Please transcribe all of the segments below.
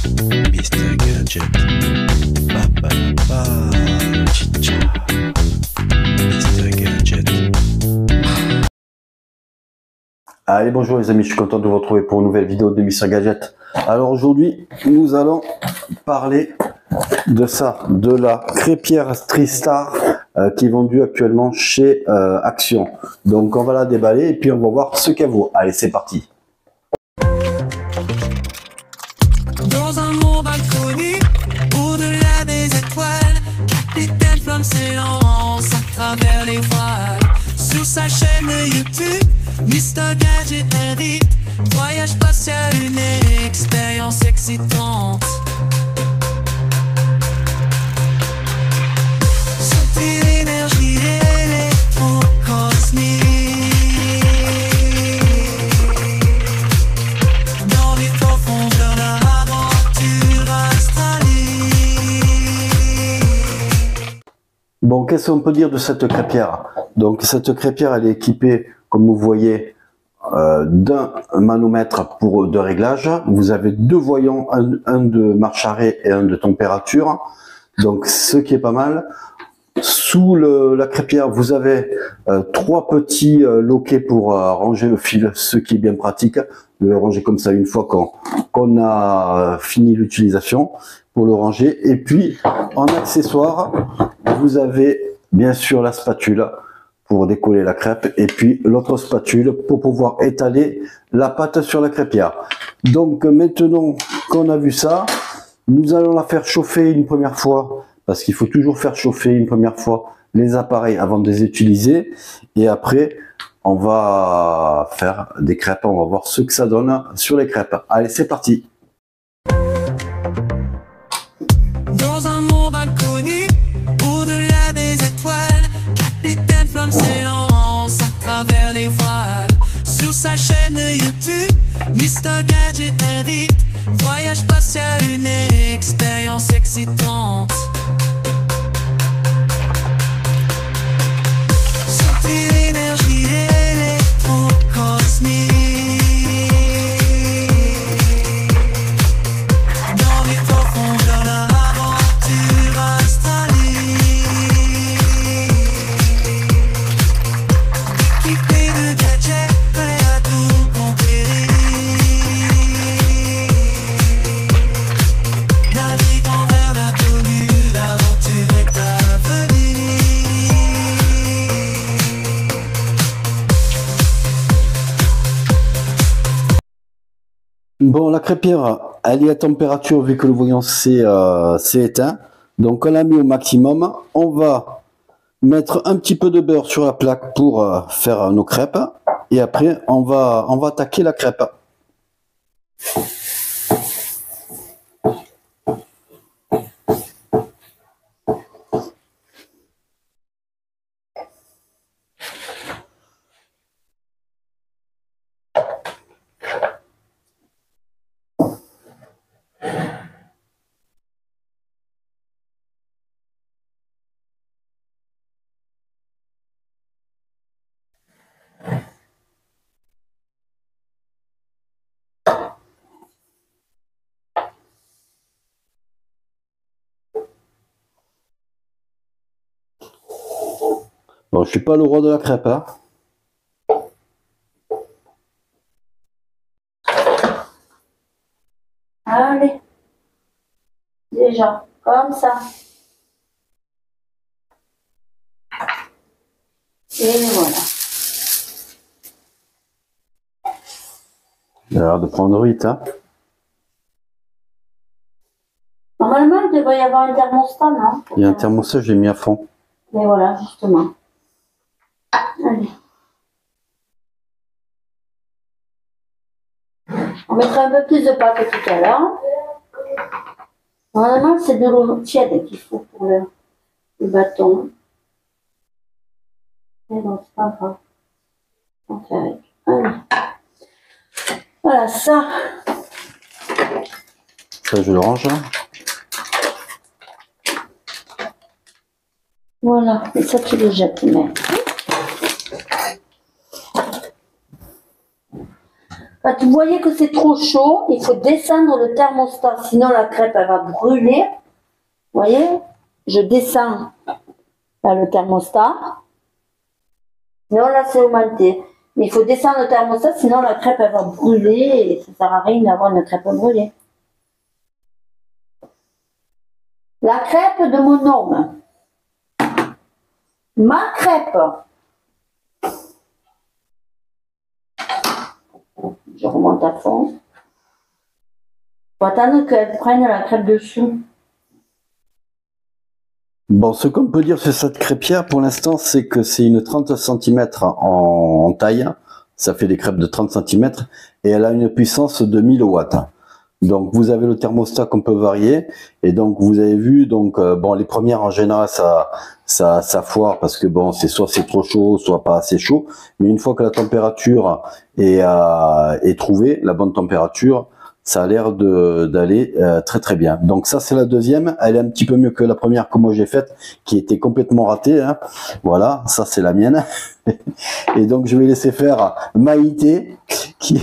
Mr. Gadget. Papa, chicha. Mr. Gadget. Allez, bonjour les amis, je suis content de vous retrouver pour une nouvelle vidéo de Mr. Gadget. Alors aujourd'hui, nous allons parler de ça, de la crêpière Tristar qui est vendue actuellement chez Action. Donc on va la déballer et puis on va voir ce qu'elle vaut. Allez, c'est parti. Dans un monde inconnu, au-delà des étoiles, capitaine flamme s'élance à travers les voiles. Sur sa chaîne YouTube, Mr. Gadget invite, voyage spatial, une expérience excitante. Sentir l'énergie électro-cosmique dans les profondeurs de l'aventure astalique. Bon, qu'est-ce qu'on peut dire de cette crêpière? Donc cette crêpière, elle est équipée, comme vous voyez, d'un manomètre de réglage. Vous avez deux voyants, un de marche arrêt et un de température. Donc ce qui est pas mal. Sous la crêpière, vous avez trois petits loquets pour ranger le fil, ce qui est bien pratique de le ranger comme ça une fois qu'on a fini l'utilisation pour le ranger. Et puis en accessoire, vous avez bien sûr la spatule pour décoller la crêpe et puis l'autre spatule pour pouvoir étaler la pâte sur la crêpière. Donc maintenant qu'on a vu ça, nous allons la faire chauffer une première fois, parce qu'il faut toujours faire chauffer une première fois les appareils avant de les utiliser, et après on va faire des crêpes, on va voir ce que ça donne sur les crêpes. Allez, c'est parti. Dans un monde inconnu, au-delà des étoiles, capitaine flamme s'élance à travers les voiles. Sur sa chaîne YouTube, Mr. Gadget invite, voyage spatial, une expérience excitante. Sentir l'énergie électro-cosmique dans les profondeurs de l'aventure astalique. Équipé de gadgets, prêt à tout conquérir. Naviguant vers l'inconnu, l'aventure est à venir. Bon, la crêpière, elle est à température vu que le voyant s'est éteint. Donc on l'a mis au maximum. On va mettre un petit peu de beurre sur la plaque pour faire nos crêpes. Et après, on va attaquer la crêpe. Bon, je suis pas le roi de la crêpe, hein. Allez, déjà, comme ça. Et voilà. Il a l'air de prendre vite, hein. Normalement, il devrait y avoir un thermostat, non? Il y a un thermostat, je l'ai mis à fond. Mais voilà, justement. Allez. On mettra un peu plus de pâte tout à l'heure. Normalement, c'est de l'eau tiède qu'il faut pour le bâton. Mais bon, c'est pas grave. On fait avec. Allez. Voilà, ça. Ça, je le range. Voilà, et ça, tu le jettes, mais. Quand vous voyez que c'est trop chaud, il faut descendre le thermostat, sinon la crêpe elle va brûler. Vous voyez, je descends le thermostat. Sinon là c'est augmenté. Mais il faut descendre le thermostat, sinon la crêpe elle va brûler et ça sert à rien d'avoir une crêpe brûlée. La crêpe de mon homme. Ma crêpe. Je remonte à fond. Faut attendre qu'elle prenne la crêpe dessous. Bon, ce qu'on peut dire sur cette crêpière pour l'instant, c'est que c'est une 30 cm en taille. Ça fait des crêpes de 30 cm et elle a une puissance de 1000 watts. Donc vous avez le thermostat qu'on peut varier et donc vous avez vu donc bon les premières en général ça foire parce que bon soit c'est trop chaud soit pas assez chaud, mais une fois que la température est trouvée, la bonne température, ça a l'air d'aller très très bien. Donc ça c'est la deuxième, elle est un petit peu mieux que la première que moi j'ai faite qui était complètement ratée, hein. Voilà, ça c'est la mienne. Et donc je vais laisser faire Maïté qui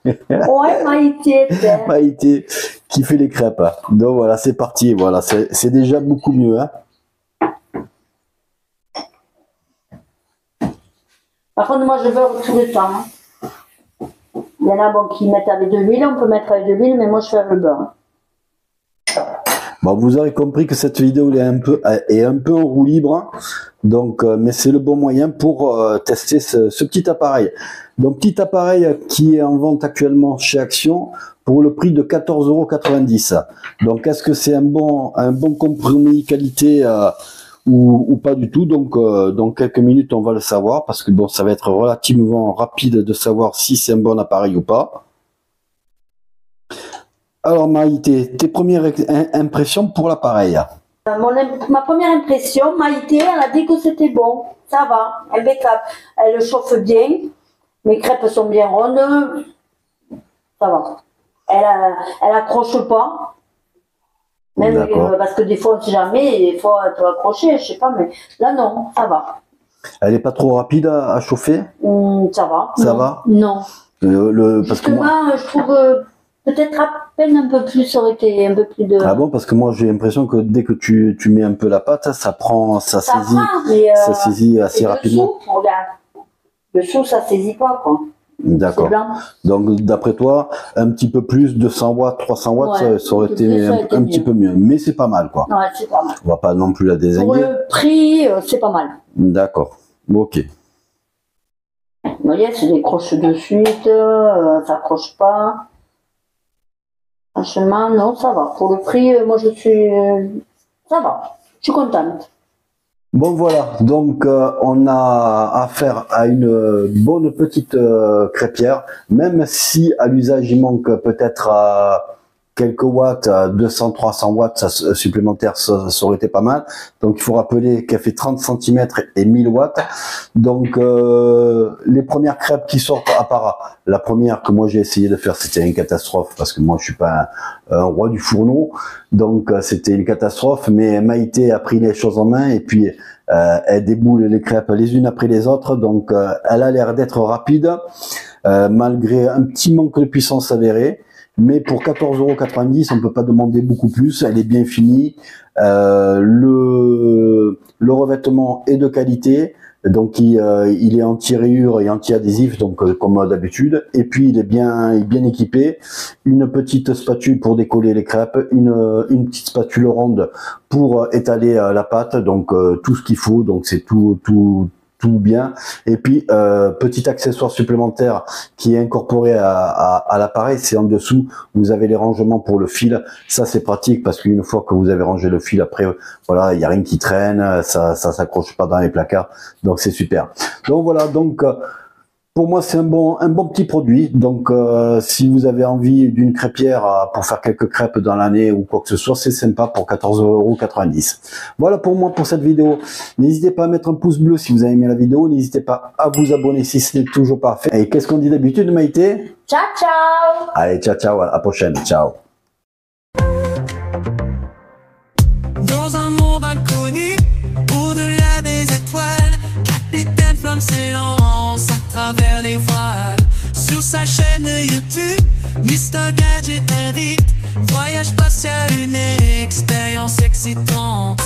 Ouais, Maïté. Maïté qui fait les crêpes. Donc voilà, c'est parti. Voilà, c'est déjà beaucoup mieux. Hein. Par contre, moi, je beurre tout le temps. Hein. Il y en a bon, qui mettent avec de l'huile, on peut mettre avec de l'huile, mais moi, je fais avec le beurre. Bon, vous aurez compris que cette vidéo est un peu en roue libre. Donc, mais c'est le bon moyen pour tester ce petit appareil. Donc, petit appareil qui est en vente actuellement chez Action pour le prix de 14,90 €. Donc, est-ce que c'est un bon compromis qualité ou pas du tout? Donc, dans quelques minutes, on va le savoir parce que bon, ça va être relativement rapide de savoir si c'est un bon appareil ou pas. Alors, Maïté, tes premières impressions pour l'appareil? Ma première impression, Maïté, elle a dit que c'était bon. Ça va, impeccable. Elle le chauffe bien. Mes crêpes sont bien rondes. Ça va. Elle accroche pas. Même parce que des fois, on ne sait jamais. Des fois, elle peut accrocher, je sais pas. Mais là, non, ça va. Elle n'est pas trop rapide à chauffer? Ça va. Ça non. va? Non. Parce que moi, je trouve peut-être à peine un peu plus, ça aurait été un peu plus de... Ah bon? Parce que moi, j'ai l'impression que dès que tu mets un peu la pâte, ça saisit assez rapidement. Dessous, regarde. Dessous, ça saisit pas, quoi. D'accord. Donc, d'après toi, un petit peu plus, 200 watts, 300 watts, ouais, ça aurait été un petit peu mieux. Mais c'est pas mal, quoi. Ouais, c'est pas mal. On va pas non plus la désigner. Pour le prix, c'est pas mal. D'accord. Ok. Vous voyez, c'est des croches de suite, ça accroche pas. Franchement, non, ça va. Pour le prix, moi, je suis... ça va. Je suis contente. Bon voilà, donc on a affaire à une bonne petite crêpière, même si à l'usage il manque peut-être quelques watts, 200-300 watts supplémentaires, ça aurait été pas mal. Donc il faut rappeler qu'elle fait 30 cm et 1000 watts. Donc les premières crêpes qui sortent, à part la première que moi j'ai essayé de faire, c'était une catastrophe parce que moi je suis pas un roi du fourneau, donc c'était une catastrophe. Mais Maïté a pris les choses en main et puis elle déboule les crêpes les unes après les autres. Donc elle a l'air d'être rapide malgré un petit manque de puissance avéré. Mais pour 14,90 €, on ne peut pas demander beaucoup plus. Elle est bien finie. Le revêtement est de qualité. Donc, il est anti-rayures et anti-adhésif, donc comme d'habitude. Et puis, il est bien équipé. Une petite spatule pour décoller les crêpes. Une petite spatule ronde pour étaler la pâte. Donc, tout ce qu'il faut. Donc, c'est tout bien. Et puis petit accessoire supplémentaire qui est incorporé à l'appareil, c'est en dessous, vous avez les rangements pour le fil. Ça c'est pratique parce qu'une fois que vous avez rangé le fil, après voilà, il y a rien qui traîne, ça s'accroche pas dans les placards, donc c'est super. Donc voilà, donc pour moi c'est un bon petit produit. Donc si vous avez envie d'une crêpière pour faire quelques crêpes dans l'année ou quoi que ce soit, c'est sympa pour 14,90 €. Voilà pour moi pour cette vidéo. N'hésitez pas à mettre un pouce bleu si vous avez aimé la vidéo. N'hésitez pas à vous abonner si ce n'est toujours pas fait. Et qu'est-ce qu'on dit d'habitude, Maïté? Ciao, ciao! Allez, ciao, ciao, à la prochaine. Ciao. Dans un monde inconnu, au-delà des étoiles, capitaine flamme s'élance à travers les voiles. sur sa chaîne YouTube. Mr Gadget invite, voyage spatial, une expérience excitante.